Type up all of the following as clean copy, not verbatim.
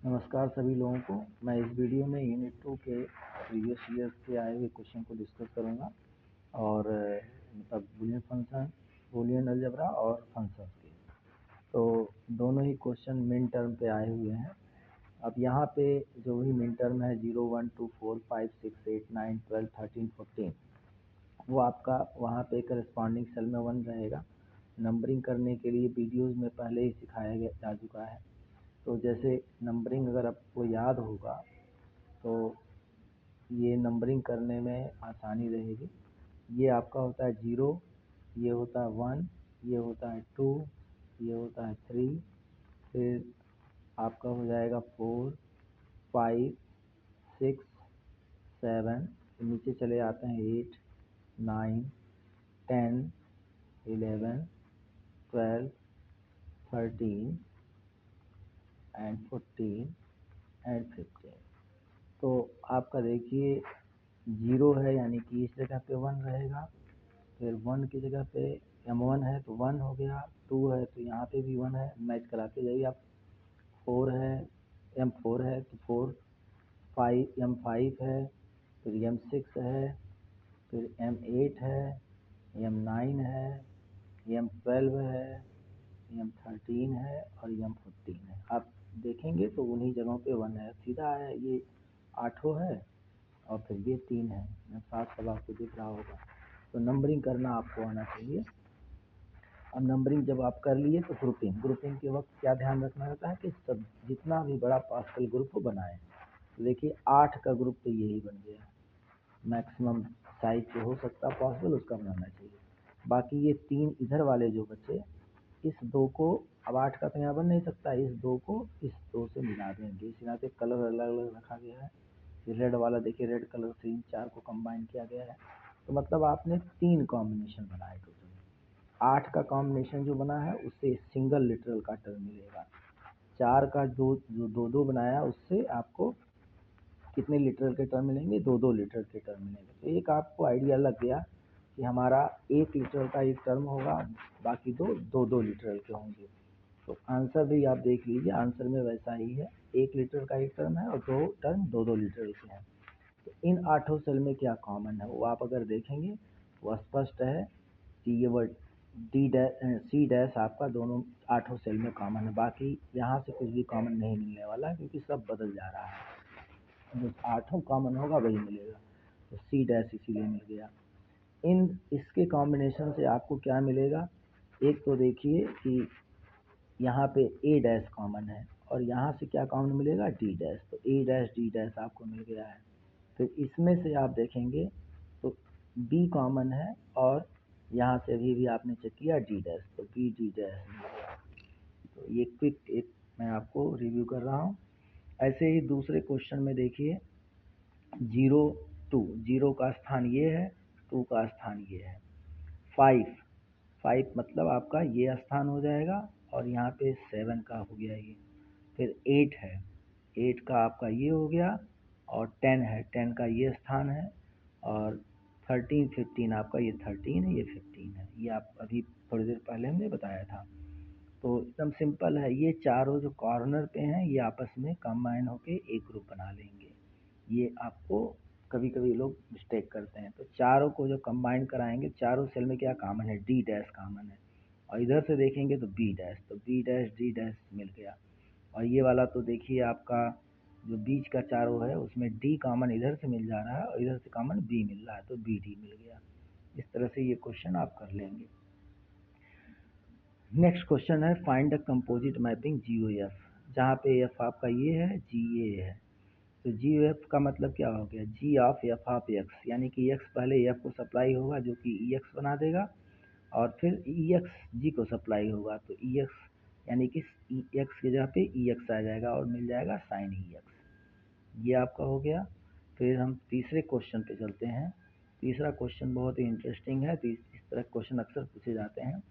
नमस्कार सभी लोगों को। मैं इस वीडियो में यूनिट 2 के प्रीवियस ईयर से आए हुए क्वेश्चन को डिस्कस करूंगा और मतलब बूलियन फंक्शन, बूलियन अलजेब्रा और फंक्शंस के। तो दोनों ही क्वेश्चन मिन टर्म पे आए हुए हैं। अब यहाँ पे जो भी मिन टर्म है 0, 1, 2, 4, 5, 6, 8, 9, 12, 13, 14, वो आपका वहाँ पे करस्पॉन्डिंग सेल में 1 रहेगा। नंबरिंग करने के लिए वीडियोज़ में पहले ही सिखाया जा चुका है। तो जैसे नंबरिंग अगर आपको याद होगा तो ये नंबरिंग करने में आसानी रहेगी। ये आपका होता है 0, ये होता है 1, ये होता है 2, ये होता है 3, फिर आपका हो जाएगा 4, 5, 6, 7, फिर नीचे चले आते हैं 8, 9, 10, 11, 12, 13 एंड 14 एंड 15। तो आपका देखिए 0 है यानी कि इस जगह पे 1 रहेगा, फिर 1 की जगह पे M1 है तो 1 हो गया, 2 है तो यहाँ पे भी 1 है, मैच कराते जाइए आप। 4 है, M4 है तो 4, 5 M5 है, फिर M6 है, फिर M8 है, M9 है, M12 है, M13 है और M14 है। आप देखेंगे तो उन्हीं जगहों पे 1 है, सीधा है, ये 8 है और फिर ये 3 है। साफ साफ आपको दिख रहा होगा। तो नंबरिंग करना आपको आना चाहिए। अब नंबरिंग जब आप कर लिए तो ग्रुपिंग के वक्त क्या ध्यान रखना रहता है कि सब जितना भी बड़ा पास्कल ग्रुप बनाएं। तो देखिए 8 का ग्रुप तो यही बन गया, मैक्सिमम साइज जो हो सकता पॉसिबल उसका बनाना चाहिए। बाकी ये 3 इधर वाले जो बचे, इस 2 को, अब 8 का तो यहाँ बन नहीं सकता, इस 2 को इस 2 से मिला देंगे। इस यहाँ पे कलर अलग अलग रखा गया है। रेड वाला देखिए, रेड कलर से इन 4 को कंबाइन किया गया है। तो मतलब आपने 3 कॉम्बिनेशन बनाए टोटल। 8 का कॉम्बिनेशन जो बना है उससे सिंगल लिटरल का टर्म मिलेगा। 4 का जो दो दो बनाया उससे आपको कितने लीटर के टर्म मिलेंगे, 2-2 लीटर के टर्म मिलेंगे। तो एक आपको आइडिया लग गया कि हमारा 1 लीटर का एक टर्म होगा, बाकी 2-2 लीटर के होंगे। तो आंसर भी आप देख लीजिए, आंसर में वैसा ही है, 1 लीटर का एक टर्म है और 2 टर्म 2-2 लीटर के हैं। तो इन 8 सेल में क्या कॉमन है वो आप अगर देखेंगे वो स्पष्ट है कि ये वर्ड सी डैश आपका दोनों 8 सेल में कॉमन है। बाकी यहाँ से कुछ भी कॉमन नहीं मिलने वाला क्योंकि सब बदल जा रहा है। जो 8 कॉमन होगा वही मिलेगा। तो सी डैश इसीलिए मिल गया। इसके कॉम्बिनेशन से आपको क्या मिलेगा, एक तो देखिए कि यहाँ पे ए डैश कॉमन है और यहाँ से क्या कॉमन मिलेगा, डी डैश। तो ए डैश डी डैश आपको मिल गया है। फिर इसमें से आप देखेंगे तो बी कॉमन है और यहाँ से अभी भी आपने चेक किया डी डैश, तो बी डी डैश मिल गया। तो ये क्विक एक मैं आपको रिव्यू कर रहा हूँ। ऐसे ही दूसरे क्वेश्चन में देखिए 0, 2, 0 का स्थान ये है, 2 का स्थान ये है। 5 मतलब आपका ये स्थान हो जाएगा और यहाँ पे 7 का हो गया ये। फिर 8 है, 8 का आपका ये हो गया और 10 है, 10 का ये स्थान है और 13, 15 आपका ये 13 है, ये 15 है। ये आप अभी थोड़ी देर पहले हमने बताया था। तो एकदम सिंपल है, ये चारों जो कॉर्नर पे हैं ये आपस में कंबाइन होके एक ग्रुप बना लेंगे। ये आपको कभी कभी लोग मिस्टेक करते हैं। तो चारों को जो कंबाइन कराएंगे, चारों सेल में क्या कॉमन है, डी डैश कॉमन है और इधर से देखेंगे तो बी डैश, तो बी डैश डी डैश मिल गया। और ये वाला तो देखिए आपका जो बीच का चारों है उसमें डी कॉमन इधर से मिल जा रहा है और इधर से कॉमन बी मिल रहा है, तो बी डी मिल गया। इस तरह से ये क्वेश्चन आप कर लेंगे। नेक्स्ट क्वेश्चन है find the composite mapping GOF, जहाँ पे एफ आपका ये है, जी ये है। तो GOF का मतलब क्या हो गया, जी ऑफ एफ ऑफ एक्स, यानी कि एक्स पहले एफ को सप्लाई होगा जो कि ई एक्स बना देगा और फिर ई एक्स जी को सप्लाई होगा तो ई एक्स, यानी कि ई एक्स की जगह पे ई एक्स आ जाएगा और मिल जाएगा साइन ई एक्स। ये आपका हो गया। फिर हम तीसरे क्वेश्चन पे चलते हैं। तीसरा क्वेश्चन बहुत ही इंटरेस्टिंग है। इस तरह क्वेश्चन अक्सर पूछे जाते हैं।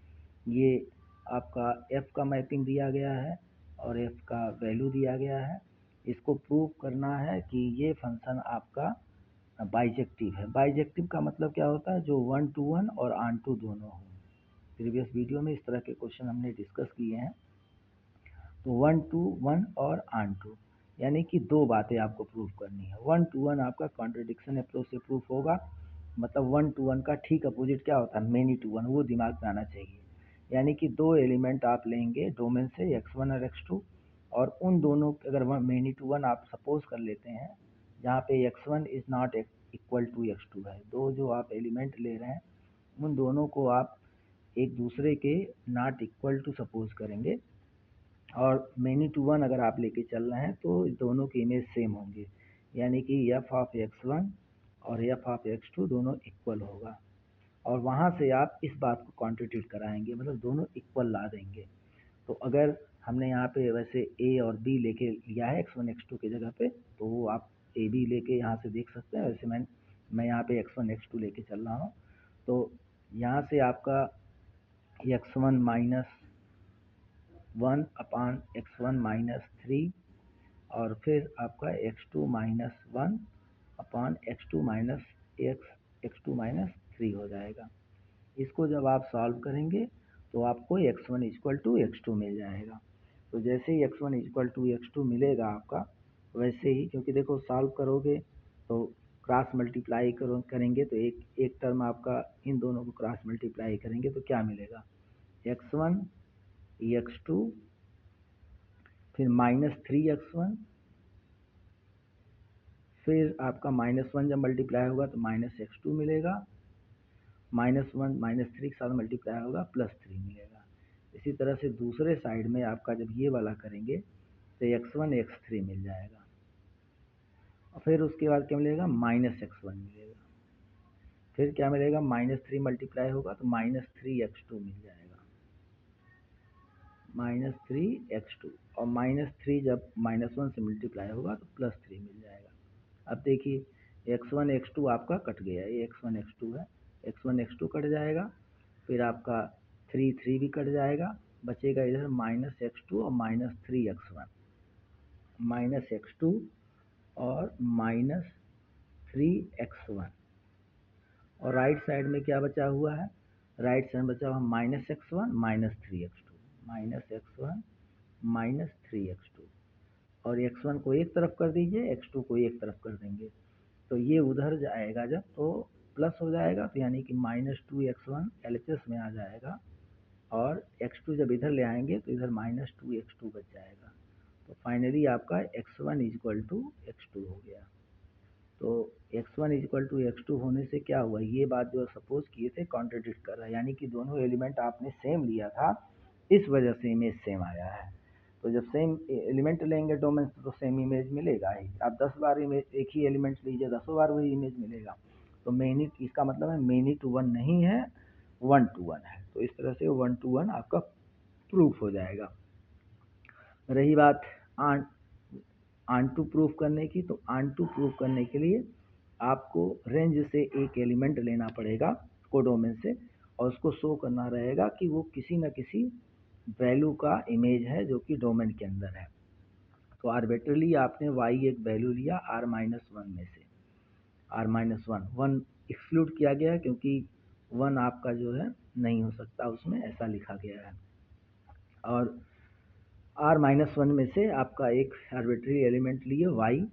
ये आपका एफ का मैपिंग दिया गया है और एफ का वैल्यू दिया गया है। इसको प्रूव करना है कि ये फंक्शन आपका बाइजेक्टिव है। बाइजेक्टिव का मतलब क्या होता है, जो 1 to 1 और ऑन टू दोनों हो। प्रीवियस वीडियो में इस तरह के क्वेश्चन हमने डिस्कस किए हैं। तो 1 to 1 और ऑन टू, यानी कि दो बातें आपको प्रूफ करनी है। 1 to 1 आपका कॉन्ट्रडिक्शन अप्रोच से प्रूफ होगा, मतलब 1 to 1 का ठीक अपोजिट क्या होता है, मेनी टू वन, वो दिमाग में आना चाहिए। यानी कि दो एलिमेंट आप लेंगे डोमेन से x1 और x2, और उन दोनों अगर मेनी टू वन आप सपोज कर लेते हैं जहाँ पे x1 is not equal to x2 है, दो जो आप एलिमेंट ले रहे हैं उन दोनों को आप एक दूसरे के नॉट इक्वल टू सपोज करेंगे, और मेनी टू वन अगर आप लेके चल रहे हैं तो दोनों की इमेज सेम होंगे, यानी कि f ऑफ x1 और f ऑफ x2 दोनों इक्वल होगा। और वहाँ से आप इस बात को कॉन्ट्रडिक्ट कराएंगे, मतलब दोनों इक्वल ला देंगे। तो अगर हमने यहाँ पे वैसे a और b लेके लिया है x1 x2 की जगह पे, तो वो आप a b लेके यहाँ से देख सकते हैं। वैसे मैं यहाँ पे x1 x2 लेके चल रहा हूँ, तो यहाँ से आपका x1 माइनस 1 अपान x1 माइनस 3, और फिर आपका x2 माइनस 1 अपान x2 माइनस x2 माइनस 3 हो जाएगा। इसको जब आप सॉल्व करेंगे तो आपको x1 इक्वल टू x2 मिल जाएगा। तो जैसे ही x1 इक्वल टू x2 मिलेगा आपका, वैसे ही, क्योंकि देखो सॉल्व करोगे तो क्रॉस मल्टीप्लाई करेंगे तो एक टर्म आपका, इन दोनों को क्रॉस मल्टीप्लाई करेंगे तो क्या मिलेगा, x1 x2, फिर माइनस 3x1, फिर आपका -1 जब मल्टीप्लाई होगा तो -x2 मिलेगा, -1 -3 के साथ मल्टीप्लाई होगा +3 मिलेगा। इसी तरह से दूसरे साइड में आपका जब ये वाला करेंगे तो x1 x3 मिल जाएगा, और फिर उसके बाद क्या मिलेगा, -x1 मिलेगा, फिर क्या मिलेगा, -3 मल्टीप्लाई होगा तो -3x2 मिल जाएगा, -3x2, और -3 जब -1 से मल्टीप्लाई होगा तो +3 मिल जाएगा। अब देखिए x1 x2 आपका कट गया, ये x1 x2 है, x1 x2 कट जाएगा, फिर आपका 3 भी कट जाएगा, बचेगा इधर -x2 और -3x1, -x2 और -3x1, और राइट साइड में क्या बचा हुआ है, राइट साइड में बचा हुआ -x1 -3x1, -3x2, और x1 को एक तरफ कर दीजिए, x2 को एक तरफ कर देंगे, तो ये उधर जाएगा जब तो प्लस हो जाएगा, तो यानी कि -2x1 LHS में आ जाएगा, और x2 जब इधर ले आएंगे तो इधर -2x2 बच जाएगा। तो फाइनली आपका x1 इक्वल टू x2 हो गया। तो x1 इक्वल टू x2 होने से क्या हुआ, ये बात जो सपोज किए थे कॉन्ट्रडिक्ट कर रहा है, यानी कि दोनों एलिमेंट आपने सेम लिया था, इस वजह से इमेज सेम आया है। तो जब सेम एलिमेंट लेंगे डोमेन से तो सेम इमेज मिलेगा ही। आप 10 बार इमेज एक ही एलिमेंट लीजिए, 10 बार वही इमेज मिलेगा। तो मेनी, इसका मतलब है मेनी टू वन नहीं है, 1 to 1 है। तो इस तरह से 1 to 1 आपका प्रूफ हो जाएगा। रही बात आन टू प्रूफ करने की, तो आन टू प्रूफ करने के लिए आपको रेंज से एक एलिमेंट लेना पड़ेगा कोडोमेन से, और उसको शो करना रहेगा कि वो किसी न किसी वैल्यू का इमेज है जो कि डोमेन के अंदर है। तो आर्बिट्रली आपने y एक वैल्यू लिया r-1 में से, r-1 एक्सक्लूड किया गया है क्योंकि 1 आपका जो है नहीं हो सकता उसमें, ऐसा लिखा गया है। और r-1 में से आपका एक आर्बिट्ररी एलिमेंट लिए y,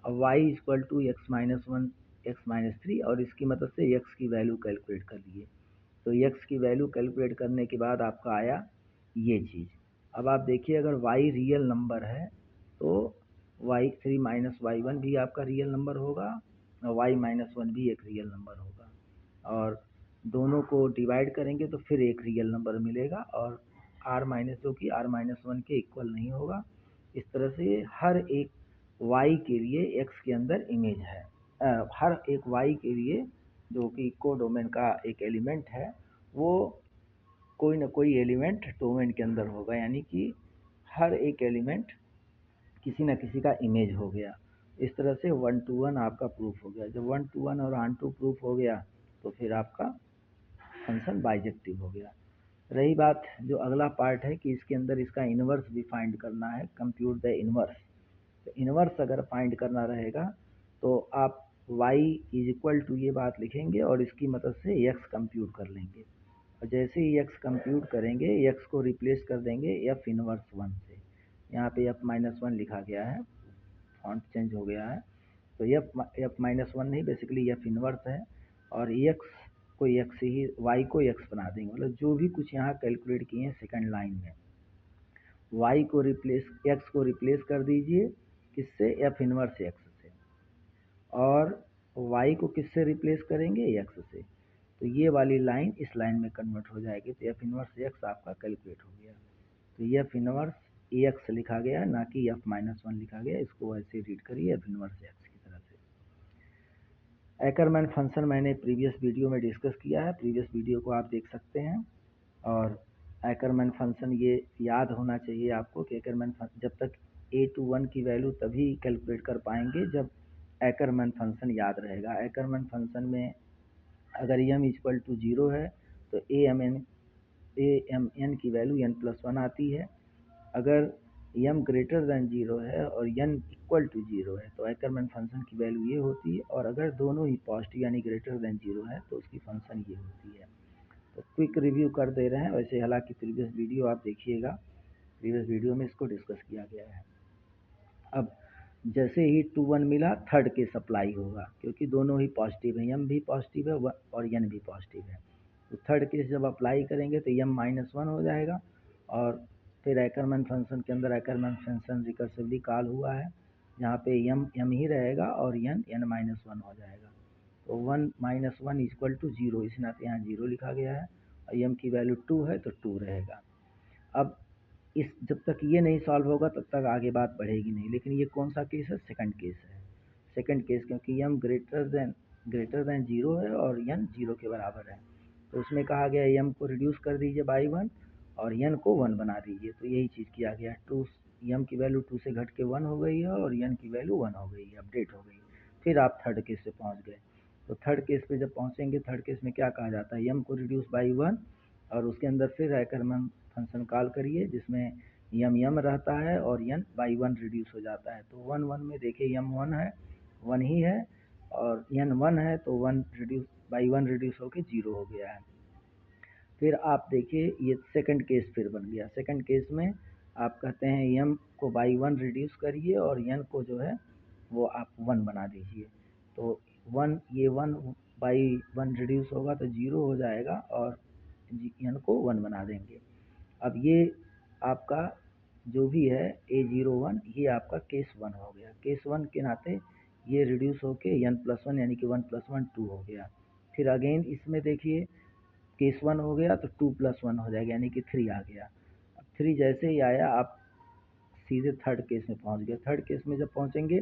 और y equal to x-1 x-3, और इसकी मदद से x की वैल्यू कैलकुलेट कर लिए। तो x की वैल्यू कैलकुलेट करने के बाद आपका आया ये चीज़। अब आप देखिए अगर y रियल नंबर है तो y3 माइनस y1 भी आपका रियल नंबर होगा, और y-1 भी एक रियल नंबर होगा, और दोनों को डिवाइड करेंगे तो फिर एक रियल नंबर मिलेगा, और r- जो कि r-1 के इक्वल नहीं होगा। इस तरह से हर एक y के लिए x के अंदर इमेज है, हर एक y के लिए जो कि कोडोमेन का एक एलिमेंट है, वो कोई ना कोई एलिमेंट डोमेन के अंदर होगा, यानी कि हर एक एलिमेंट किसी न किसी का इमेज हो गया। इस तरह से 1 to 1 आपका प्रूफ हो गया। जब 1 to 1 और ऑन टू प्रूफ हो गया तो फिर आपका फंक्शन बाइजेक्टिव हो गया। रही बात जो अगला पार्ट है कि इसके अंदर इसका इन्वर्स भी फाइंड करना है, कंप्यूट द इन्वर्स। तो इन्वर्स अगर फाइंड करना रहेगा तो आप y इज इक्वल टू ये बात लिखेंगे और इसकी मदद से x कंप्यूट कर लेंगे, और जैसे ही x कंप्यूट करेंगे x को रिप्लेस कर देंगे f इनवर्स 1 से। यहाँ पे f-1 लिखा गया है, फॉन्ट चेंज हो गया है। तो एफ माइनस वन नहीं, बेसिकली एफ इनवर्स है, और एक्स को एक्स ही, वाई को एक्स बना देंगे। मतलब जो भी कुछ यहाँ कैलकुलेट किए हैं सेकंड लाइन में, वाई को रिप्लेस, एक्स को रिप्लेस कर दीजिए किससे, एफ इनवर्स एक्स से, और वाई को किससे रिप्लेस करेंगे, एक्स से। तो ये वाली लाइन इस लाइन में कन्वर्ट हो जाएगी, तो एफ इनवर्स एक्स आपका कैलकुलेट हो गया। तो एफ इनवर्स एक्स लिखा गया है, ना कि एफ माइनस वन लिखा गया, इसको ऐसे रीड करिए, एफ इनवर्स एक्स की तरह से। एकरमैन फंक्शन मैंने प्रीवियस वीडियो में डिस्कस किया है, प्रीवियस वीडियो को आप देख सकते हैं। और एकरमैन फंक्शन ये याद होना चाहिए आपको कि एकरमैन जब तक ए टू वन की वैल्यू तभी कैलकुलेट कर पाएंगे जब एकरमैन फंक्शन याद रहेगा। एकरमैन फंक्शन में अगर एम इक्वल टू जीरो है तो ए एम एन की वैल्यू एन प्लस वन आती है। अगर एम ग्रेटर दैन जीरो है और एन इक्वल टू जीरो है तो एकरमैन फंक्शन की वैल्यू ये होती है, और अगर दोनों ही पॉजिटिव यानी ग्रेटर दैन जीरो है तो उसकी फंक्शन ये होती है। तो क्विक रिव्यू कर दे रहे हैं, वैसे हालांकि प्रीवियस वीडियो आप देखिएगा, प्रीवियस वीडियो में इसको डिस्कस किया गया है। अब जैसे ही टू वन मिला, थर्ड केस अप्लाई होगा, क्योंकि दोनों ही पॉजिटिव है, एम भी पॉजिटिव है और एन भी पॉजिटिव है। तो थर्ड केस जब अप्लाई करेंगे तो एम माइनस वन हो जाएगा, और फिर एकरमैन फंक्शन के अंदर एकरमैन फंक्शन रिकर्सिवली कॉल हुआ है, जहाँ पे एम ही रहेगा और एन माइनस वन हो जाएगा। तो one minus one equal to zero, इस नाते यहाँ जीरो लिखा गया है, और एम की वैल्यू टू है तो टू रहेगा। अब इस जब तक ये नहीं सॉल्व होगा तब तक आगे बात बढ़ेगी नहीं। लेकिन ये कौन सा केस है, सेकंड केस है, सेकंड केस, क्योंकि एम ग्रेटर देन जीरो है और एन जीरो के बराबर है। तो उसमें कहा गया एम को रिड्यूस कर दीजिए बाई वन और एन को वन बना दीजिए। तो यही चीज़ किया गया, टू एम की वैल्यू टू से घट के वन हो गई है और एन की वैल्यू वन हो गई है, अपडेट हो गई। फिर आप थर्ड केस पे पहुंच गए। तो थर्ड केस पे जब पहुंचेंगे, थर्ड केस में क्या कहा जाता है, एम को रिड्यूस बाई वन, और उसके अंदर फिर एकरमैन फंक्शन कॉल करिए जिसमें यम रहता है और एन बाई वन रिड्यूस हो जाता है। तो वन वन में देखिए यम वन है, वन ही है, और एन वन है तो one reduce by one reduce होकर जीरो हो गया है। फिर आप देखिए ये सेकंड केस फिर बन गया। सेकंड केस में आप कहते हैं एम को बाई वन रिड्यूस करिए और एन को जो है वो आप वन बना दीजिए। तो वन, ये वन बाई वन रिड्यूस होगा तो जीरो हो जाएगा, और एन को वन बना देंगे। अब ये आपका जो भी है ए जीरो वन, ये आपका केस वन हो गया। केस वन के नाते ये रिड्यूस होके एन प्लस वन यानी कि वन प्लस वन टू हो गया। फिर अगेन इसमें देखिए केस वन हो गया तो टू प्लस वन हो जाएगा यानी कि थ्री आ गया। अब थ्री जैसे ही आया आप सीधे थर्ड केस में पहुंच गए। थर्ड केस में जब पहुंचेंगे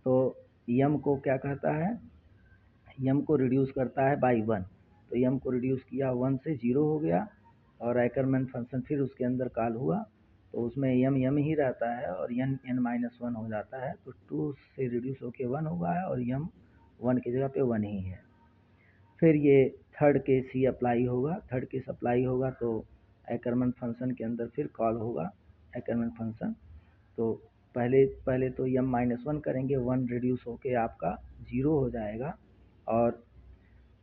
तो यम को क्या कहता है, यम को रिड्यूस करता है बाई वन। तो यम को रिड्यूस किया वन से, जीरो हो गया, और एकरमैन फंक्शन फिर उसके अंदर कॉल हुआ तो उसमें यम ही रहता है और एन माइनस वन हो जाता है। तो टू से रिड्यूस होके वन हुआ है और यम वन की जगह पे वन ही है। फिर ये थर्ड केस ही अप्लाई होगा। थर्ड केस अप्लाई होगा तो एकरमैन फंक्शन के अंदर फिर कॉल होगा एकरमैन फंक्शन। तो पहले तो यम माइनस वन करेंगे, वन रिड्यूस होके आपका जीरो हो जाएगा, और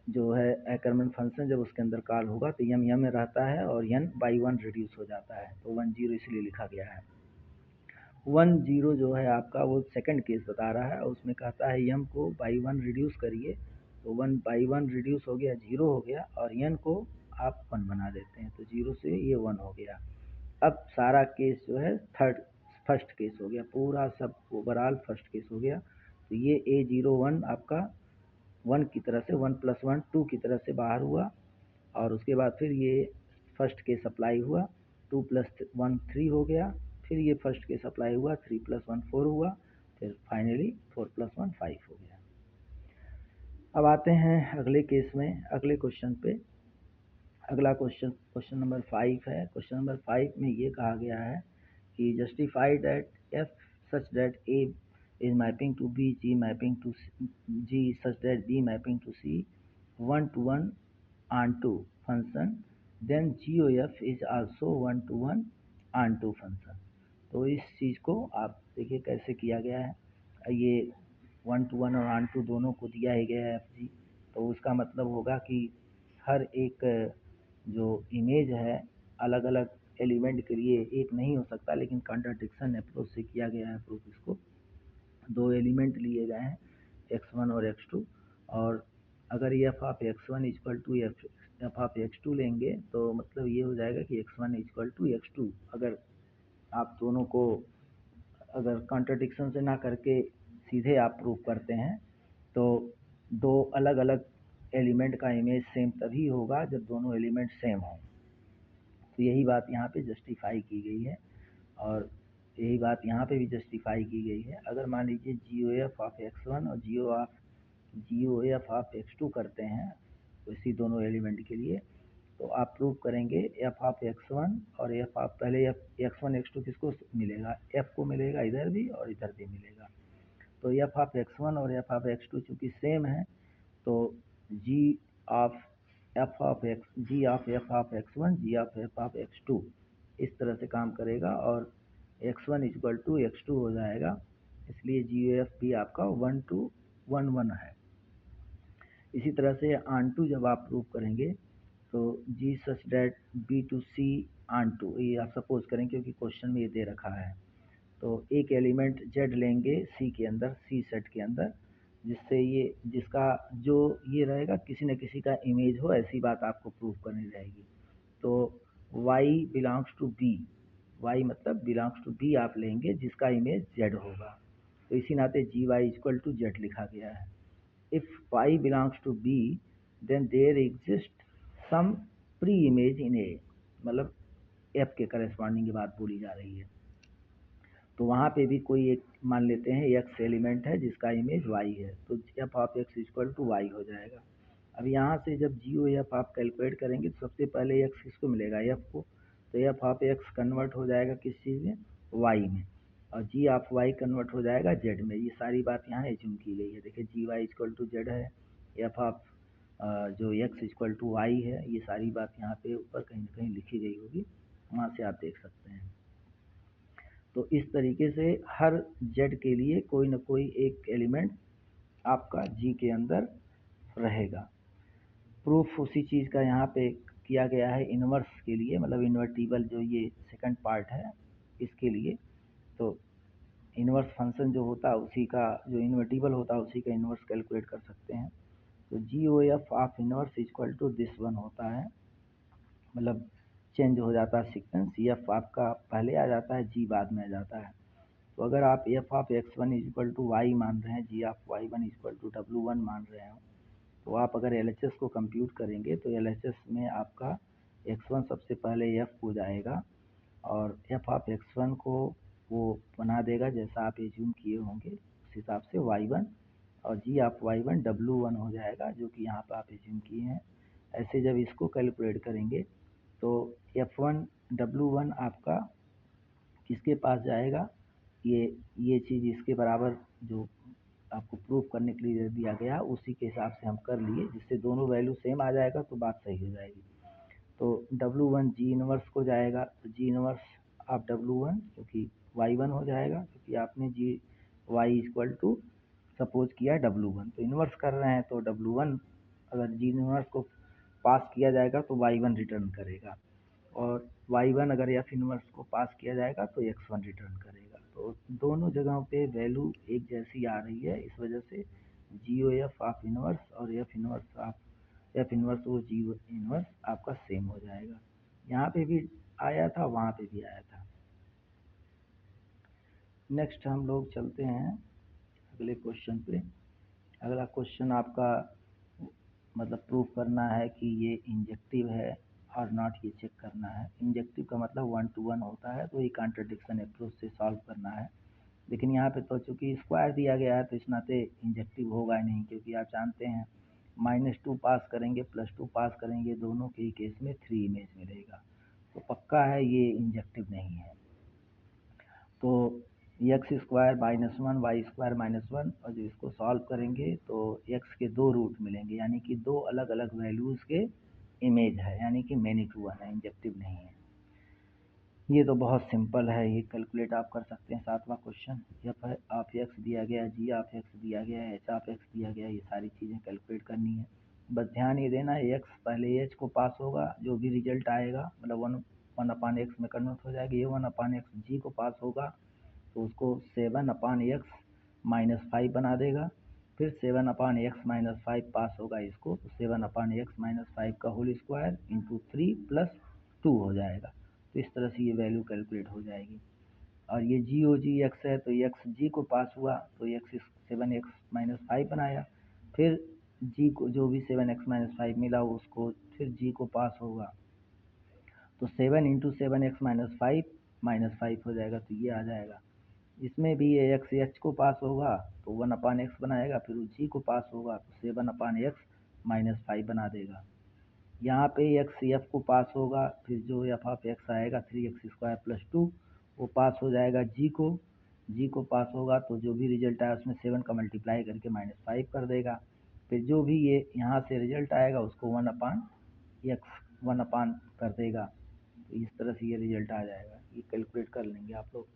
जो है एकरमैन फंक्शन जब उसके अंदर कॉल होगा तो यम में रहता है और एन बाई वन रिड्यूस हो जाता है। तो वन जीरो इसलिए लिखा गया है। वन जीरो जो है आपका वो सेकंड केस बता रहा है, उसमें कहता है यम को बाई वन रिड्यूस करिए। तो वन बाई वन रिड्यूस हो गया, जीरो हो गया, और एन को आप वन बना देते हैं तो जीरो से ये वन हो गया। अब सारा केस जो है फर्स्ट केस हो गया, पूरा सब ओवरऑल फर्स्ट केस हो गया। तो ये ए जीरो वन आपका वन की तरह से, वन प्लस वन टू की तरह से बाहर हुआ, और उसके बाद फिर ये फर्स्ट केस अप्लाई हुआ, टू प्लस वन थ्री हो गया। फिर ये फर्स्ट केस अप्लाई हुआ, थ्री प्लस वन फोर हुआ, फिर finally four plus one five हो गया। अब आते हैं अगले केस में, अगले क्वेश्चन पे। अगला क्वेश्चन नंबर 5 है। क्वेश्चन नंबर 5 में ये कहा गया है कि justify that F such that A is mapping to B, G mapping to G such that B mapping to C, 1 to 1 onto function, then GOF is also 1 to 1 onto function। तो इस चीज़ को आप देखिए कैसे किया गया है। ये 1 to 1 और ऑन टू दोनों को दिया ही गया है एफ जी। तो उसका मतलब होगा कि हर एक जो इमेज है अलग अलग एलिमेंट के लिए एक नहीं हो सकता, लेकिन कॉन्ट्राडिक्शन अप्रोच से किया गया है प्रूफ इसको। दो एलिमेंट लिए गए हैं x1 और x2, और अगर F of x1 equal to F of x2 लेंगे तो मतलब ये हो जाएगा कि x1 इक्वल टू x2। अगर आप दोनों को अगर कॉन्ट्रडिक्शन से ना करके सीधे आप प्रूव करते हैं तो दो अलग अलग एलिमेंट का इमेज सेम तभी होगा जब दोनों एलिमेंट सेम हों। तो यही बात यहाँ पे जस्टिफाई की गई है, और यही बात यहाँ पे भी जस्टिफाई की गई है। अगर मान लीजिए GOF ऑफ x1 और GOF ऑफ x2 करते हैं इसी दोनों एलिमेंट के लिए, तो आप प्रूव करेंगे एफ ऑफ x1 और एफ ऑफ, पहले x1 x2 किसको मिलेगा, f को मिलेगा इधर भी और इधर भी मिलेगा। तो एफ ऑफ x1 और एफ ऑफ x2 चूँकि सेम है तो g of f of x1 g of f of x2 इस तरह से काम करेगा, और x1 इक्वल टू x2 हो जाएगा। इसलिए GOF भी आपका 1 to 1 1 है। इसी तरह से ऑन जब आप प्रूव करेंगे तो G such that B to C on ये आप सपोज करें क्योंकि क्वेश्चन में ये दे रखा है। तो एक एलिमेंट Z लेंगे C के अंदर, C सेट के अंदर, जिससे ये जिसका जो ये रहेगा किसी न किसी का इमेज हो, ऐसी बात आपको प्रूव करनी रहेगी। तो Y belongs to B, Y मतलब बिलोंग्स टू B आप लेंगे जिसका इमेज Z होगा। तो इसी नाते GY इक्वल टू Z लिखा गया है। If Y belongs to B, then there exists some pre-image in A, मतलब F के करस्पॉन्डिंग की बात बोली जा रही है। तो वहाँ पे भी कोई एक मान लेते हैं X एलिमेंट है जिसका इमेज Y है, तो F of X equal to Y हो जाएगा। अब यहाँ से जब GOF आप कैलकुलेट करेंगे तो सबसे पहले X किसको मिलेगा, F को, तो F ऑफ X कन्वर्ट हो जाएगा किस चीज़ में, Y में, और G ऑफ Y कन्वर्ट हो जाएगा Z में। ये सारी बात यहाँ एज्यूम की गई है। देखिए GY इक्वल टू Z है, F ऑफ जो X इक्वल टू Y है, ये सारी बात यहाँ पे ऊपर कहीं ना कहीं लिखी गई होगी, वहाँ से आप देख सकते हैं। तो इस तरीके से हर Z के लिए कोई ना कोई एक एलिमेंट आपका G के अंदर रहेगा। प्रूफ उसी चीज़ का यहाँ पे किया गया है इन्वर्स के लिए, मतलब इन्वर्टिबल जो ये सेकंड पार्ट है इसके लिए। तो इन्वर्स फंक्शन जो होता है उसी का, जो इन्वर्टिबल होता है उसी का इन्वर्स कैलकुलेट कर सकते हैं। तो GOF of inverse equal to this one होता है, मतलब चेंज हो जाता है सीक्वेंस, F आपका पहले आ जाता है, G बाद में आ जाता है। तो अगर आप F of x1 equal to y मान रहे हैं, G of y1 equal to W1 मान रहे हैं, तो आप अगर LHS को कंप्यूट करेंगे तो LHS में आपका x1 सबसे पहले F हो जाएगा, और F ऑफ x1 को वो बना देगा जैसा आप एज्यूम किए होंगे उस हिसाब से y1, और G ऑफ y1 W1 हो जाएगा जो कि यहाँ पर आप एज्यूम किए हैं। ऐसे जब इसको कैलकुलेट करेंगे तो F1 W1 आपका किसके पास जाएगा, ये चीज़ इसके बराबर जो आपको प्रूफ करने के लिए दिया गया उसी के हिसाब से हम कर लिए, जिससे दोनों वैल्यू सेम आ जाएगा तो बात सही हो जाएगी। तो W1 G इनवर्स को जाएगा, तो G इनवर्स ऑफ W1 क्योंकि Y1 हो जाएगा, क्योंकि आपने G Y equal to suppose किया W1, तो इनवर्स कर रहे हैं तो W1 अगर G इनवर्स को पास किया जाएगा तो Y1 रिटर्न करेगा, और y1 अगर F इनवर्स को पास किया जाएगा तो x1 रिटर्न करेगा। तो दोनों जगहों पे वैल्यू एक जैसी आ रही है, इस वजह से GOF ऑफ इनवर्स और F इनवर्स और G इनवर्स आपका सेम हो जाएगा। यहाँ पे भी आया था, वहाँ पे भी आया था। नेक्स्ट हम लोग चलते हैं अगले क्वेश्चन पे। अगला क्वेश्चन आपका मतलब प्रूव करना है कि ये इंजेक्टिव है और नॉट, ये चेक करना है। इंजेक्टिव का मतलब 1 to 1 होता है, तो ये कॉन्ट्रडिक्शन अप्रोच से सॉल्व करना है। लेकिन यहाँ पे तो चूँकि स्क्वायर दिया गया है तो इस नाते इंजेक्टिव होगा ही नहीं, क्योंकि आप जानते हैं -2 पास करेंगे +2 पास करेंगे, दोनों के ही केस में 3 इमेज मिलेगा, तो पक्का है ये इंजेक्टिव नहीं है। तो x स्क्वायर -1 y स्क्वायर -1, और जो इसको सॉल्व करेंगे तो x के 2 रूट मिलेंगे, यानी कि 2 अलग अलग वैल्यूज़ के इमेज है, यानी कि मैनी टू वन है, इंजेक्टिव नहीं है। ये तो बहुत सिंपल है, ये कैलकुलेट आप कर सकते हैं। 7वां क्वेश्चन, F ऑफ x दिया गया, G ऑफ x दिया गया है, H ऑफ x दिया गया है, ये सारी चीज़ें कैलकुलेट करनी है। बस ध्यान ये देना है x पहले h को पास होगा, जो भी रिजल्ट आएगा मतलब 1/x में कन्वर्ट हो जाएगा, ये 1/x G को पास होगा तो उसको 7/x -5 बना देगा। फिर 7/x-5 पास होगा इसको, तो 7/x-5 का होल स्क्वायर इंटू 3 + 2 हो जाएगा। तो इस तरह से ये वैल्यू कैलकुलेट हो जाएगी। और ये जी ओ जी एक्स है, तो एक्स जी को पास हुआ तो एक्स 7x-5 बनाया। फिर जी को जो भी 7x-5 मिला उसको फिर जी को पास होगा, तो 7 × 7x-5 -5 हो जाएगा, तो ये आ जाएगा। इसमें भी ये एक्स एच को पास होगा तो 1/x बनाएगा, फिर जी को पास होगा तो 7/x-5 बना देगा। यहाँ पे एक्स एफ को पास होगा, फिर जो एफ ऑफ एक्स आएगा 3x² + 2 वो पास हो जाएगा जी को पास होगा तो जो भी रिजल्ट आया उसमें 7 का मल्टीप्लाई करके -5 कर देगा। फिर जो भी ये यहाँ से रिजल्ट आएगा उसको 1/x कर देगा। तो इस तरह से ये रिजल्ट आ जाएगा। ये कैलकुलेट कर लेंगे आप लोग।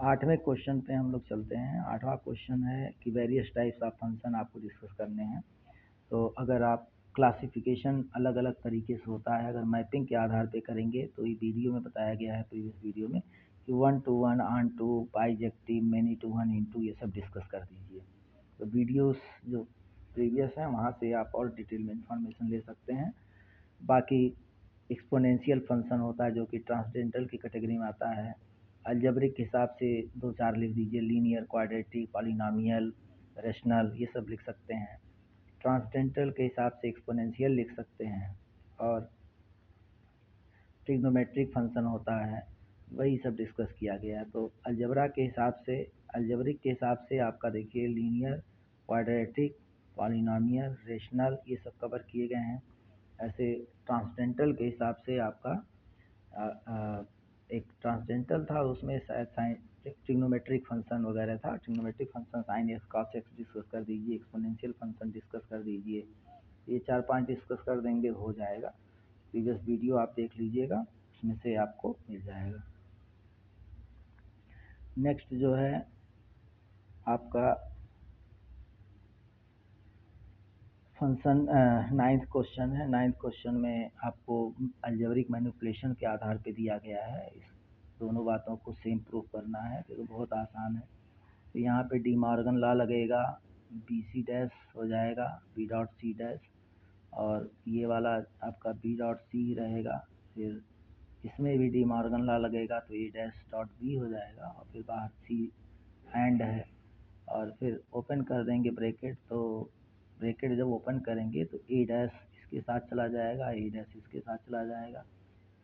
8वें क्वेश्चन पे हम लोग चलते हैं। 8वां क्वेश्चन है कि वेरियस टाइप्स ऑफ फंक्शन आपको डिस्कस करने हैं। तो अगर आप क्लासिफिकेशन अलग अलग तरीके से होता है, अगर मैपिंग के आधार पे करेंगे तो ये वीडियो में बताया गया है, प्रीवियस वीडियो में, कि 1 to 1, onto, bijective, many to 1, into, ये सब डिस्कस कर दीजिए। तो वीडियोस जो प्रीवियस हैं वहाँ से आप और डिटेल में इंफॉर्मेशन ले सकते हैं। बाकी एक्सपोनेंशियल फंक्शन होता है जो कि ट्रांसडेंटल की कैटेगरी में आता है। अलजेब्रिक के हिसाब से 2-4 लिख दीजिए, लीनियर, क्वाड्रेटिक, पॉलिनोमियल, रेशनल, ये सब लिख सकते हैं। ट्रांसडेंटल के हिसाब से एक्सपोनेंशियल लिख सकते हैं, और ट्रिग्नोमेट्रिक फंक्शन होता है, वही सब डिस्कस किया गया है। तो अलजेब्रिक के हिसाब से आपका देखिए लीनियर, क्वाड्रेटिक, पॉलिनोमियल, रेशनल, ये सब कवर किए गए हैं। ऐसे ट्रांसडेंटल के हिसाब से आपका एक ट्रांसडेंटल था, उसमें शायद ट्रिग्नोमेट्रिक फंक्शन वगैरह था। Trigonometric function sin x cos x discuss कर दीजिए, एक्सपोनेंशियल फंक्शन डिस्कस कर दीजिए, ये 4-5 डिस्कस कर देंगे, हो जाएगा। प्रीवियस वीडियो आप देख लीजिएगा, उसमें से आपको मिल जाएगा। नेक्स्ट जो है आपका फंक्शन 9th क्वेश्चन है। 9th क्वेश्चन में आपको अलजेब्रिक मैनिपुलेशन के आधार पे दिया गया है। इस दोनों बातों को सेम प्रूव करना है, तो बहुत आसान है। तो यहाँ पे डी मॉर्गन लॉ लगेगा, बी सी डैश हो जाएगा, बी डॉट सी डैश, और ये वाला आपका बी डॉट सी रहेगा। फिर इसमें भी डी मॉर्गन लॉ लगेगा तो ए डैश डॉट बी हो जाएगा, और फिर बाहर सी एंड है, और फिर ओपन कर देंगे ब्रैकेट। तो ब्रैकेट जब ओपन करेंगे तो ए डैश इसके साथ चला जाएगा, ए डैश इसके साथ चला जाएगा।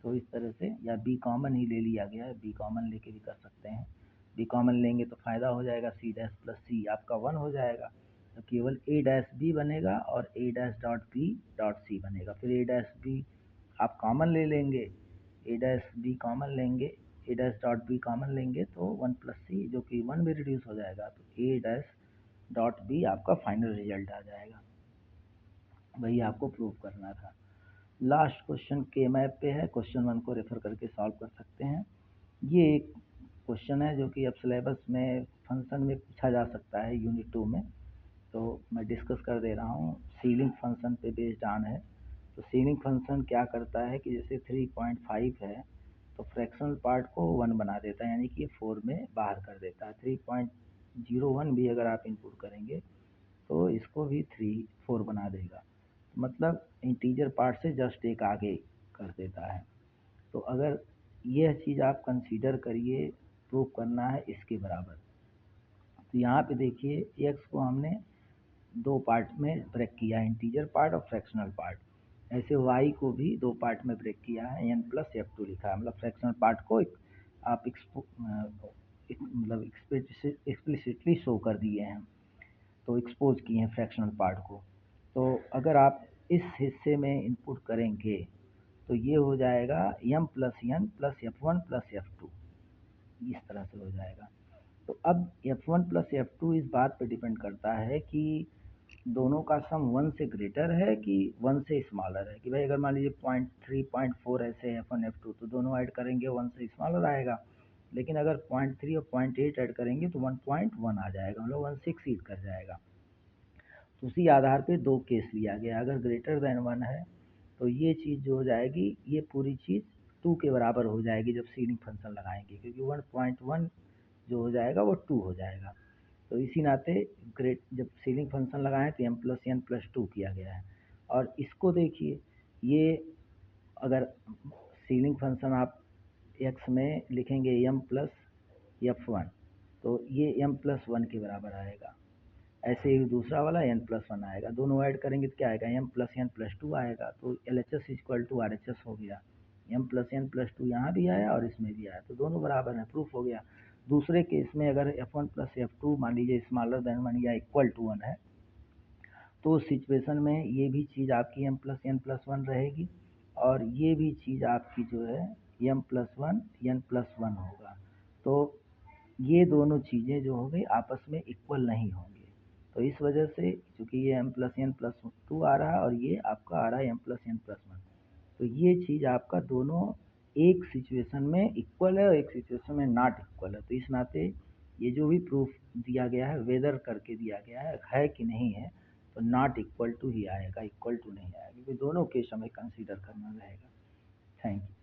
तो इस तरह से, या बी कॉमन ही ले लिया गया है, बी कॉमन लेके भी कर सकते हैं। बी कॉमन लेंगे तो फ़ायदा हो जाएगा, सी डैश प्लस सी आपका 1 हो जाएगा, तो केवल ए डैश बी बनेगा और A dash dot B dot C बनेगा। फिर ए डैश बी आप कॉमन ले लेंगे, ए डैश बी कॉमन लेंगे, A dash dot B common लेंगे तो 1 + सी जो कि 1 में रिड्यूस हो जाएगा, तो ए डैश डॉट बी आपका फाइनल रिजल्ट आ जाएगा। वही आपको प्रूव करना था। लास्ट क्वेश्चन के मैप पे है, क्वेश्चन 1 को रेफर करके सॉल्व कर सकते हैं। ये एक क्वेश्चन है जो कि अब सिलेबस में फंक्शन में पूछा जा सकता है यूनिट 2 में, तो मैं डिस्कस कर दे रहा हूँ। सीलिंग फंक्शन पे बेस्ड ऑन है। तो सीलिंग फंक्शन क्या करता है कि जैसे 3.5 है तो फ्रैक्शनल पार्ट को 1 बना देता है, यानी कि 4 में बाहर कर देता है। 3.01 भी अगर आप इनपुट करेंगे तो इसको भी 4 बना देगा, मतलब इंटीजर पार्ट से जस्ट एक आगे कर देता है। तो अगर यह चीज़ आप कंसीडर करिए, प्रूव करना है इसके बराबर। तो यहाँ पे देखिए एक्स को हमने 2 पार्ट में ब्रेक किया है, इंटीजर पार्ट और फ्रैक्शनल पार्ट। ऐसे वाई को भी 2 पार्ट में ब्रेक किया है, n + f2 लिखा है, मतलब फ्रैक्शनल पार्ट को आप मतलब एक्सप्लिसिटली शो कर दिए हैं, तो एक्सपोज किए हैं फ्रैक्शनल पार्ट को। तो अगर आप इस हिस्से में इनपुट करेंगे तो ये हो जाएगा m + n + f1 + f2, इस तरह से हो जाएगा। तो अब f1 + f2 इस बात पे डिपेंड करता है कि दोनों का सम 1 से ग्रेटर है कि 1 से स्मॉलर है। कि भाई अगर मान लीजिए 0.3, 0.4 ऐसे f1 f2, तो दोनों ऐड करेंगे 1 से स्मॉलर आएगा। लेकिन अगर 0.3 और 0.8 ऐड करेंगे तो 1.1 आ जाएगा, मतलब 1 से एक्सीड कर जाएगा। तो उसी आधार पे 2 केस लिया गया। अगर ग्रेटर देन 1 है तो ये चीज़ जो हो जाएगी, ये पूरी चीज़ 2 के बराबर हो जाएगी जब सीलिंग फंक्शन लगाएंगे, क्योंकि 1.1 जो हो जाएगा वो 2 हो जाएगा। तो इसी नाते ग्रेड जब सीलिंग फंक्शन लगाएं तो m plus n plus to किया गया है। और इसको देखिए, ये अगर सीलिंग फंक्शन आप x में लिखेंगे m प्लस f1, तो ये m प्लस वन के बराबर आएगा। ऐसे ही दूसरा वाला n प्लस वन आएगा, दोनों ऐड करेंगे तो क्या आएगा, m plus n plus to आएगा। तो LHS इक्वल टू RHS हो गया, m plus n plus to यहाँ भी आया और इसमें भी आया, तो दोनों बराबर है, प्रूफ हो गया। दूसरे केस में अगर f1 प्लस f2 मान लीजिए स्मॉलर देन वन या इक्वल टू वन है, तो उस सिचुएशन में ये भी चीज़ आपकी m plus n plus one रहेगी और ये भी चीज़ आपकी जो है m plus one n plus one होगा। तो ये दोनों चीज़ें जो हो गई आपस में इक्वल नहीं होंगी। तो इस वजह से चूँकि ये m plus n plus two आ रहा है और ये आपका आ रहा है m plus n plus one, तो ये चीज़ आपका दोनों एक सिचुएशन में इक्वल है और एक सिचुएशन में नॉट इक्वल है। तो इस नाते ये जो भी प्रूफ दिया गया है वेदर करके दिया गया है कि नहीं है, तो नॉट इक्वल टू ही आएगा, इक्वल टू नहीं आएगा, क्योंकि दोनों केस हमें कंसीडर करना रहेगा। Thank you.